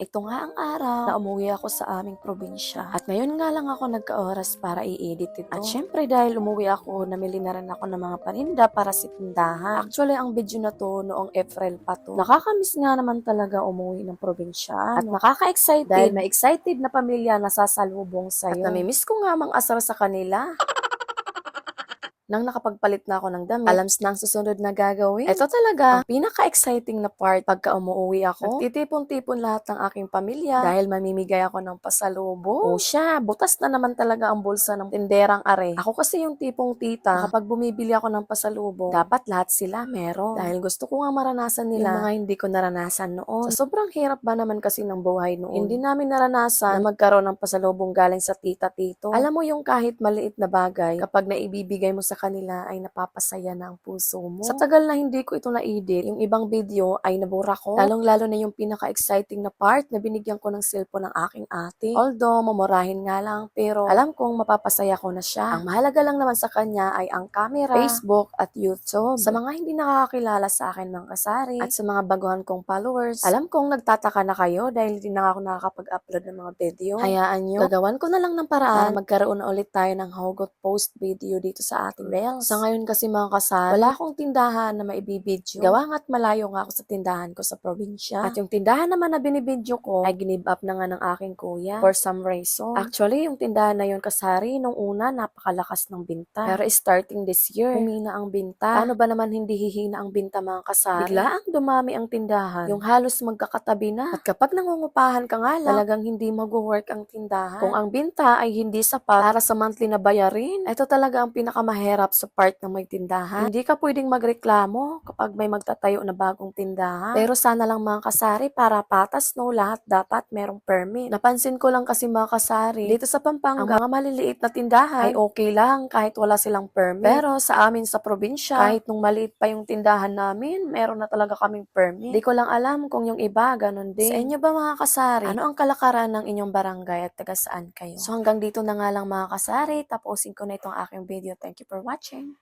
Ito nga ang araw na umuwi ako sa aming probinsya. At ngayon nga lang ako nagka-oras para i-edit ito. At syempre dahil umuwi ako, namili na rin ako ng mga paninda para sa tindahan. Actually, ang video na to noong April pa to. Nakakamiss nga naman talaga umuwi ng probinsya. At nakaka-excited dahil may excited na pamilya na sasalubong sa'yo. At namimiss ko nga mang-asar sa kanila. Nang nakapagpalit na ako ng damit, alams na ang susunod na gagawin. Ito talaga, ang pinaka-exciting na part pagka umuwi ako. Nagtitipon-tipon lahat ng aking pamilya dahil mamimigay ako ng pasalubong. O siya, butas na naman talaga ang bulsa ng tinderang are. Ako kasi yung tipong tita, kapag bumibili ako ng pasalubong, dapat lahat sila meron. Dahil gusto ko nga maranasan nila yung mga hindi ko naranasan noon. Sa sobrang hirap ba naman kasi ng buhay noon, hindi namin naranasan na magkaroon ng pasalubong galing sa tita-tito. Alam mo yung kahit maliit na bagay, kapag naibibigay mo sa kanila ay napapasaya na ang puso mo. Sa tagal na hindi ko ito na-edit, yung ibang video ay nabura ko. Lalong-lalo na yung pinaka-exciting na part na binigyan ko ng cellphone ng aking ate. Although, mamurahin nga lang, pero alam kong mapapasaya ko na siya. Ang mahalaga lang naman sa kanya ay ang camera, Facebook at YouTube. Sa mga hindi nakakakilala sa akin mga kasari at sa mga baguhan kong followers, alam kong nagtataka na kayo dahil hindi na ako nakakapag-upload ng mga video. Hayaan nyo, gagawan ko na lang ng paraan para magkaroon na ulit tayo ng hugot post video dito sa ating reels. Sa ngayon kasi mga kasari, wala akong tindahan na maibibidyo. Gawa nga't malayo nga ako sa tindahan ko sa probinsya. At yung tindahan naman na binibidyo ko ay ginib up na nga ng aking kuya for some reason. Actually, yung tindahan na yun kasari, nung una napakalakas ng binta. Pero starting this year, humina ang binta. Paano ba naman hindi hihina ang binta mga kasari? Biglaang dumami ang tindahan. Yung halos magkakatabi na. At kapag nangungupahan ka nga lang, talagang hindi mag-work ang tindahan. Kung ang binta ay hindi sapat para sa monthly na bayarin, ito talaga ang pinakamahirap sa part ng may tindahan. Hindi ka pwedeng magreklamo kapag may magtatayo na bagong tindahan. Pero sana lang mga kasari, para patas no, lahat dapat merong permit. Napansin ko lang kasi mga kasari, dito sa Pampanga, ang mga maliliit na tindahan ay okay lang kahit wala silang permit. Pero sa amin sa probinsya, kahit nung maliit pa yung tindahan namin, meron na talaga kaming permit. Di ko lang alam kung yung iba, ganun din. Sa inyo ba mga kasari, ano ang kalakaran ng inyong barangay at taga saan kayo? So hanggang dito na nga lang mga kasari, tapusin ko na itong aking video. Thank you for watching.